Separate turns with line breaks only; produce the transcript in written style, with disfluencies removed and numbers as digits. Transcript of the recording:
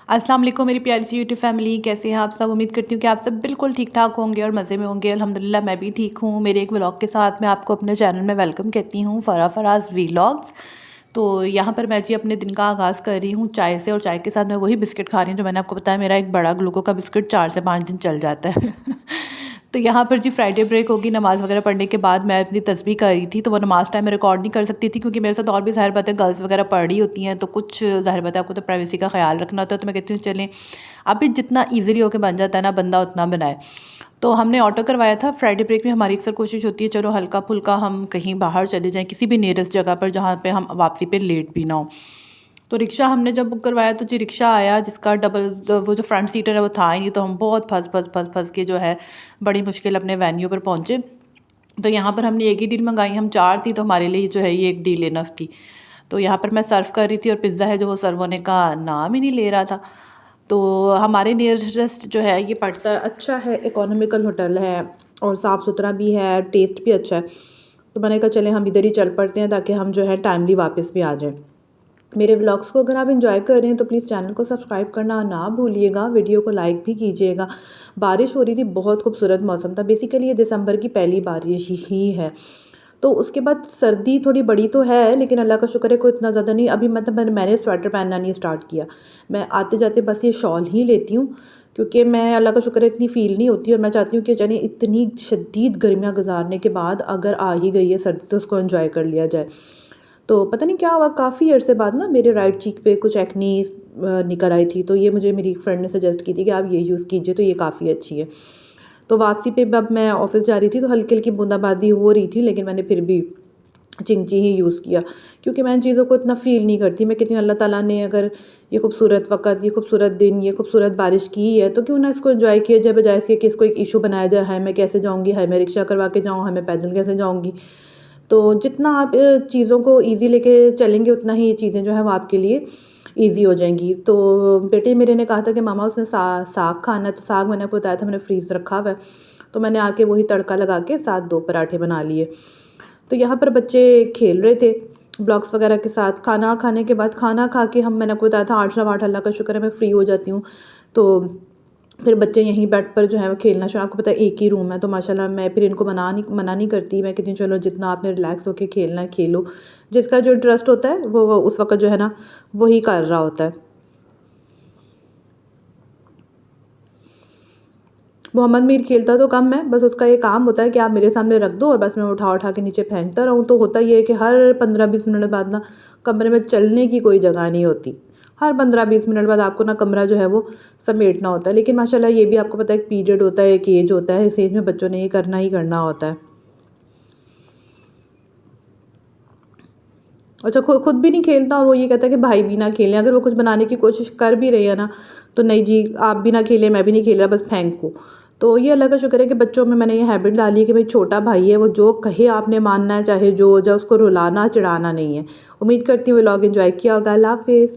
अस्सलाम वालेकुम मेरी प्यारी सी यूट्यूब फैमिली, कैसे हैं आप सब। उम्मीद करती हूँ कि आप सब बिल्कुल ठीक ठाक होंगे और मज़े में होंगे। अल्हम्दुलिल्लाह मैं भी ठीक हूँ। मेरे एक व्लॉग के साथ मैं आपको अपने चैनल में वेलकम कहती हूँ, फराज व्लॉग्स। तो यहाँ पर मैं जी अपने दिन का आगाज़ कर रही हूँ चाय से, और चाय के साथ मैं वही बिस्किट खा रही हूँ जो मैंने आपको बताया, मेरा एक बड़ा ग्लूको का बिस्किट 4 से 5 दिन चल जाता है। तो यहाँ पर जी फ्राइडे ब्रेक होगी, नमाज़ वगैरह पढ़ने के बाद मैं अपनी तस्बीह कर रही थी, तो वो नमाज़ टाइम में रिकॉर्ड नहीं कर सकती थी क्योंकि मेरे साथ और भी ज़ाहिर बात है गर्ल्स वगैरह पढ़ रही होती हैं, तो कुछ ज़ाहिर बात है आपको तो प्राइवेसी का ख्याल रखना होता है। तो मैं कहती हूँ चलें अभी जितना ईज़िली होके बन जाता है ना बंदा उतना बनाए। तो हमने ऑटो करवाया था। फ्राइडे ब्रेक में हमारी अक्सर कोशिश होती है चलो हल्का फुल्का हम कहीं बाहर चले जाएँ, किसी भी नियरेस्ट जगह पर जहाँ पे हम वापसी पे लेट भी ना हो। तो रिक्शा हमने जब बुक करवाया तो जी रिक्शा आया जिसका डबल वो जो फ्रंट सीटर है वो था ही नहीं, तो हम बहुत फंस के जो है बड़ी मुश्किल अपने वेन्यू पर पहुँचे। तो यहाँ पर हमने एक ही डील मंगाई, हम 4 थी तो हमारे लिए जो है ये एक डील इनफ थी। तो यहाँ पर मैं सर्व कर रही थी और पिज़्ज़ा है जो वो सर्व होने का नाम ही नहीं ले रहा था। तो हमारे नियरेस्ट जो है ये पड़ता है, अच्छा है, इकोनॉमिकल होटल है और साफ़ सुथरा भी है, टेस्ट भी अच्छा है। तो मैंने कहा चले हम इधर ही चल पड़ते हैं ताकि हम जो है टाइमली वापस भी आ जाएँ। मेरे व्लॉग्स को अगर आप एंजॉय कर रहे हैं तो प्लीज़ चैनल को सब्सक्राइब करना ना भूलिएगा, वीडियो को लाइक भी कीजिएगा। बारिश हो रही थी, बहुत खूबसूरत मौसम था। बेसिकली ये दिसंबर की पहली बारिश ही है। तो उसके बाद सर्दी थोड़ी बड़ी तो है लेकिन अल्लाह का शुक्र है कोई इतना ज़्यादा नहीं। अभी मतलब मैंने स्वेटर पहनना नहीं स्टार्ट किया। मैं आते जाते बस ये शॉल ही लेती हूँ क्योंकि मैं अल्लाह का शुक्र है इतनी फ़ील नहीं होती, और मैं चाहती हूँ कि जाने इतनी शदीद गर्मियाँ गुजारने के बाद अगर आ ही गई है सर्दी तो उसको एंजॉय कर लिया जाए। तो पता नहीं क्या हुआ, काफ़ी अरसे बाद ना मेरे राइट चीक पे कुछ एक्नी निकल आई थी, तो ये मुझे मेरी फ्रेंड ने सजेस्ट की थी कि आप ये यूज़ कीजिए तो ये काफ़ी अच्छी है। तो वापसी पे जब मैं ऑफ़िस जा रही थी तो हल्की हल्की बूंदाबांदी हो रही थी, लेकिन मैंने फिर भी चिंची ही यूज़ किया क्योंकि मैं इन चीज़ों को इतना फ़ील नहीं करती। मैं कहती हूँ अल्लाह ताला ने अगर ये खूबसूरत वक़्त, ये खूबसूरत दिन, ये खूबसूरत बारिश की ही है तो क्यों ना इसको एंजॉय किया जाए, बजाय इसके कि इसको एक इशू बनाया जाए, हाय मैं कैसे जाऊँगी, हाय मैं रिक्शा करवा के जाऊँ, हाय मैं पैदल कैसे जाऊँगी। तो जितना आप चीज़ों को ईज़ी लेके चलेंगे उतना ही ये चीज़ें जो है वो आपके लिए ईज़ी हो जाएंगी। तो बेटे मेरे ने कहा था कि मामा उसने साग खाना है, तो साग मैंने आपको बताया था मैंने फ्रीज़ रखा हुआ है, तो मैंने आके वही तड़का लगा के साथ 2 पराठे बना लिए। तो यहाँ पर बच्चे खेल रहे थे ब्लॉक्स वगैरह के साथ। खाना खाने के बाद, खाना खा के हम, मैंने आपको बताया था 8 सवा 8 अल्लाह का शुक्र है मैं फ्री हो जाती हूँ। तो फिर बच्चे यहीं बेड पर जो है वो खेलना शुरू, आपको पता है एक ही रूम है तो माशाल्लाह मैं फिर इनको मना नहीं करती। मैं कहती हूँ चलो जितना आपने रिलैक्स होकर खेलना है खेलो, जिसका जो इंटरेस्ट होता है वो उस वक्त जो है ना वही कर रहा होता है। मोहम्मद मीर खेलता तो कम है, बस उसका ये काम होता है कि आप मेरे सामने रख दो और बस मैं उठा उठा के नीचे फेंकता रहूँ। तो होता ये है कि हर 15-20 मिनट बाद ना कमरे में चलने की कोई जगह नहीं होती। हर 15-20 मिनट बाद आपको ना कमरा जो है वो समेटना होता है। लेकिन माशाल्लाह ये भी आपको पता है एक पीरियड होता है, एक एज होता है, इस एज में बच्चों ने ये करना ही करना होता है। अच्छा, खुद भी नहीं खेलता और वो ये कहता है कि भाई भी ना खेलें। अगर वो कुछ बनाने की कोशिश कर भी रही है ना तो नहीं जी आप भी ना खेलें, मैं भी नहीं खेल रहा, बस फेंको। तो ये अल्लाह का शुक्र है कि बच्चों में मैंने ये हैबिट डाली है कि भाई छोटा भाई है, वो जो कहे आपने मानना है, चाहे जो हो जाए, उसको रुलाना चिढ़ाना नहीं है। उम्मीद करती हूँ व्लॉग एंजॉय किया होगा। अल्लाह हाफिज़।